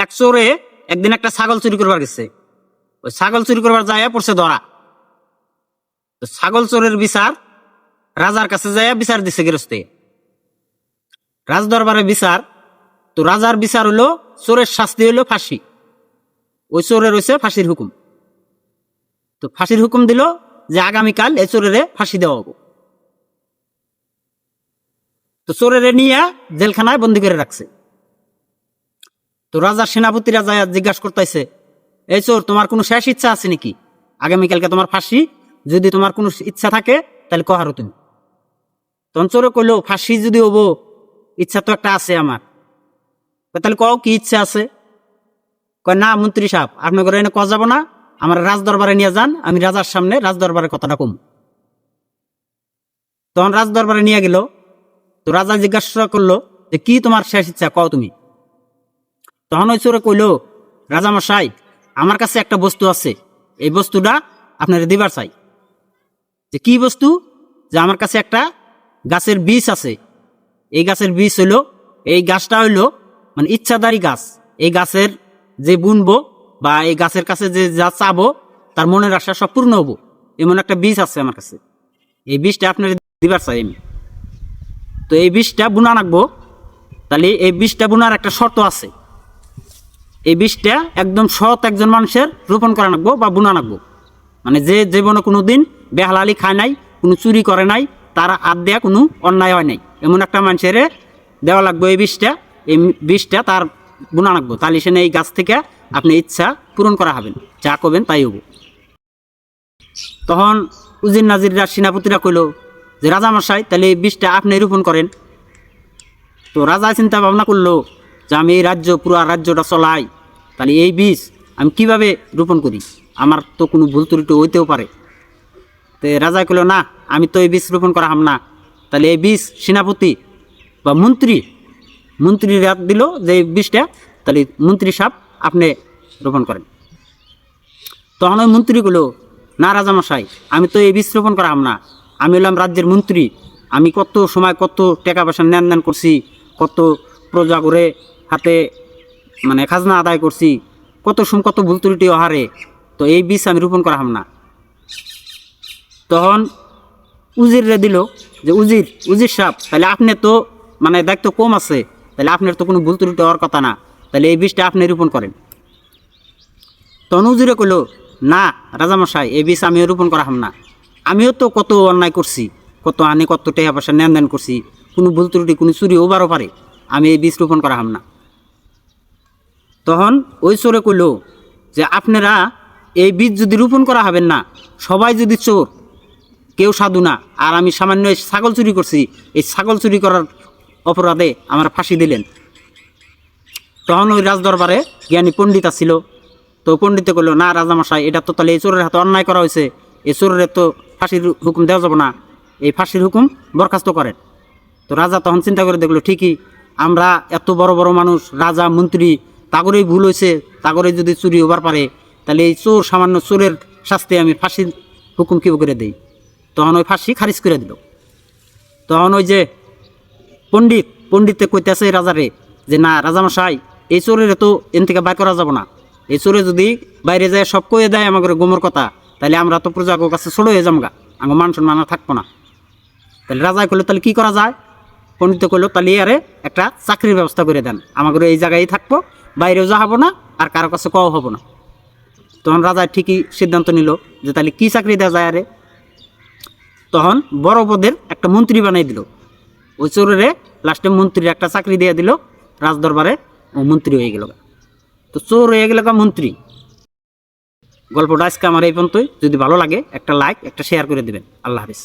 এক চোরে একদিন একটা ছাগল চুরি করবার গেছে। ওই ছাগল চুরি করবার যায় পড়ছে ধরা। তো ছাগল চোরের বিচার রাজার কাছে যায় বিচার দিছে গেরস্তে, রাজ দরবারে বিচার। তো রাজার বিচার হলো চোরের শাস্তি হলো ফাঁসি। ওই চোরের হয়েছে ফাঁসির হুকুম। তো ফাঁসির হুকুম দিল যে আগামীকাল এই চোরের ফাঁসি দেওয়া হবো। তো চোরের নিয়ে জেলখানায় বন্দি করে রাখছে। তো রাজার সেনাপতিরা যায় জিজ্ঞাসা করতেছে, এই চোর, তোমার কোনো শেষ ইচ্ছা আছে নাকি? আগামীকালকে তোমার ফাঁসি, যদি তোমার কোনো ইচ্ছা থাকে তাহলে কহারো তুমি। তখন চোরে কইলো, ফাঁসি যদি হবো, ইচ্ছা তো একটা আছে আমার। তাহলে কও কি ইচ্ছা আছে? কয়, না মন্ত্রী সাহেব, আপনার ঘরে এনে কওয়া যাবো না, আমার রাজ দরবারে নিয়ে যান, আমি রাজার সামনে রাজ দরবারের কথাটা কম। তখন রাজ দরবারে নিয়ে গেল। তো রাজা জিজ্ঞাসা করলো যে কি তোমার শেষ ইচ্ছা, কও তুমি। তখন ওই চোরে কইল, রাজামশাই, আমার কাছে একটা বস্তু আছে, এই বস্তুটা আপনার দিবার চাই। যে কি বস্তু? যে আমার কাছে একটা গাছের বীজ আছে। এই গাছের বীজ হইল, এই গাছটা হইল মানে ইচ্ছাদারী গাছ। এই গাছের যে বুনবো বা এই গাছের কাছে যে যা চাবো তার মনের আশা সব পূর্ণ হবো, এমন একটা বীজ আছে আমার কাছে। এই বীজটা আপনার দিবার চাই আমি। তো এই বীজটা বুনা রাখবো। তাহলে এই বীজটা বুনার একটা শর্ত আছে। এই বীজটা একদম সৎ একজন মানুষের রোপণ করা রাখবো বা বুনা রাখবো। মানে যে জীবনে কোনো দিন বেহালালি খায় নাই, কোনো চুরি করে নাই, তার হাত দেয়া কোনো অন্যায় হয় নাই, এমন একটা মানুষের দেওয়া লাগবে এই বীজটা। এই বীজটা তার বুনা রাখবো। তাহলে সে এই গাছ থেকে আপনি ইচ্ছা পূরণ করা হবেন, যা করবেন তাই হবো। তখন উজির নাজিররা সেনাপতিরা কইল যে রাজামশাই, তাহলে এই বীজটা আপনি রোপণ করেন। তো রাজা চিন্তা ভাবনা করলো যে আমি এই রাজ্য, পুরো রাজ্যটা চলাই, তাহলে এই বীজ আমি কিভাবে রোপণ করি, আমার তো কোনো ভুল ত্রুটি হইতেও পারে। তো রাজা কইল, না, আমি তো এই বীজ রোপণ করা হাম না। তাহলে এই বীজ সেনাপতি বা মন্ত্রী রাত দিল যে এই বীজটা, তাহলে মন্ত্রী সাহেব আপনি রোপণ করেন। তখন ওই মন্ত্রীগুলো, না রাজামশাই, আমি তো এই বীজ রোপণ করা হাম না, আমি হলাম রাজ্যের মন্ত্রী, আমি কত সময় কত টাকা পয়সা নেন করছি, কত প্রজা করে হাতে মানে খাজনা আদায় করছি, কত ভুল ত্রুটি হারে, তো এই বীজ আমি রোপণ করা হাম না। তখন উজিরে দিল যে উজির সাহেব, তাহলে আপনি তো মানে দায়িত্ব কম আছে, তাহলে আপনার তো কোনো ভুল ত্রুটি হওয়ার কথা না, তাহলে এই বীজটা আপনি রোপণ করেন। তখন উজিরে কইল, না রাজামশাই, এই বীজ আমিও রোপণ করা হাম না, আমিও তো কত অন্যায় করছি, কত টাকা পয়সা নেন করছি, কোনো ভুল ত্রুটি কোনো চুরি ওবারও পারে, আমি এই বীজ রোপণ করা হাম না। তখন ওই চোরে কইল যে আপনারা এই বীজ যদি রোপণ করা হবেন না, সবাই যদি চোর, কেউ সাধু না, আর আমি সামান্য ছাগল চুরি করছি, এই ছাগল চুরি করার অপরাধে আমার ফাঁসি দিলেন। তখন ওই রাজদরবারে জ্ঞানী পণ্ডিত ছিল। তো পণ্ডিতে কইল, না রাজামশাই, এটা তো তাহলে এই চোরের হাতে অন্যায় করা হয়েছে, এই চোরের তো ফাঁসির হুকুম দেওয়া যাবে না, এই ফাঁসির হুকুম বরখাস্ত করেন। তো রাজা তখন চিন্তা করে দেখলো, ঠিকই, আমরা এত বড় বড় মানুষ, রাজা মন্ত্রী, তাগরেই ভুল হয়েছে, তাগরে যদি চুরি হবার পারে, তাহলে এই চোর, সামান্য চোরের শাস্তি আমি ফাঁসির হুকুম কী করে দেই। তখন ওই ফাঁসি খারিজ করে দিল। তখন ওই যে পণ্ডিতে কইতেছে রাজারে যে, না রাজামশাই, এই চোরের তো এন থেকে বাইর করা যাব না, এই চোরে যদি বাইরে যায় সব কয়ে দেয় আমাকে গোমর কথা, তাহলে আমরা তো প্রজাগোর কাছে ছোট হয়ে যাবো গা, আমার মান সম্মান থাকবো না। তাহলে রাজায় কইলো, তাহলে কী করা যায়? পণ্ডিতে কইলো, তাহলে আরে একটা চাকরির ব্যবস্থা করে দেন, আমাকে এই জায়গায় থাকবো, বাইরেও যা হবো না, আর কারো কাছে কও হবো না। তখন রাজা ঠিকই সিদ্ধান্ত নিল যে তাহলে কী চাকরি দেওয়া যায় আরে। তখন বড় পদের একটা মন্ত্রী বানাই দিল। ওই চোরের লাস্টে মন্ত্রীর একটা চাকরি দিয়ে দিল রাজদরবারে, ও মন্ত্রী হয়ে গেল। তো চোর হয়ে গেল মন্ত্রী। গল্পটা আজকে আমার এই পর্যন্তই। যদি ভালো লাগে একটা লাইক, একটা শেয়ার করে দেবেন। আল্লাহ হাফেজ।